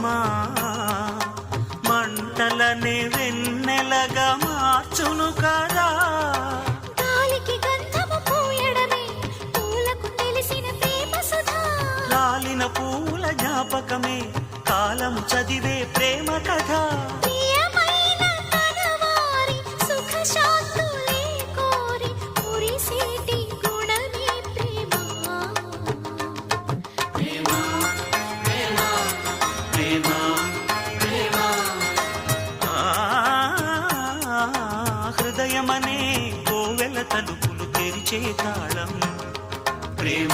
ప్రేమా మంటలనే వెన్నెలగా మార్చును కదా. గాలికి గంధము పూయడమే పూలకు తెలిసిన ప్రేమ సుధా. రాలిన పూల జ్ఞాపకమే కాలము చదివే ప్రేమ కథ. ప్రియమైన కనవారి సుఖ శాంతులే కోరి మురిసేటి గుణమే ప్రేమ. హృదయమనే కోవెల తలుపులు తెరిచే తాళం ప్రేమ.